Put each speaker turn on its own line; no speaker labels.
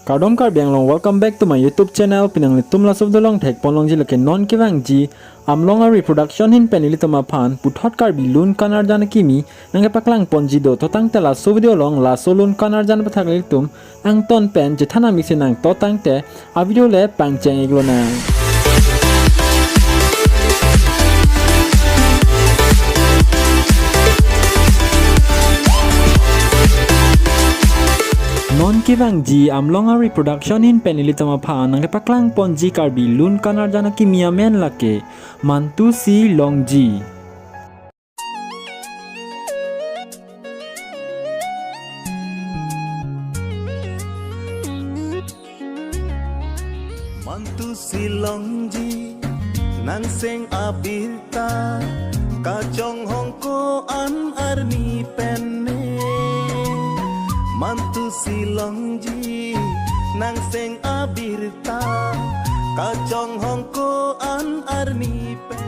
Kardom Karbi Anglong, welcome back to my YouTube channel. Pinang litum las of the long tech ponlong ji lake non kivang ji. AMLONG ARI PRODUCTIONS hin penilitama pan puthot Karbi Lun Kan arjan akimi nang paklang ponji do totang tela so video long la so Lun Kan arjan pathak litum ang ton pen jethana misinang totang te a video le pangcheng iglona. Non kivang ji AMLONG ARI PRODUCTIONS hin penilitama pan nang paklang ponji Karbi Lun Kan arjan akimi men lake Mantusi Longji.
Mantusi Longji nang sing abirta kachong hongko an arni penne. Mantusi Longji nang sing abirta kachong hongko an arni penne.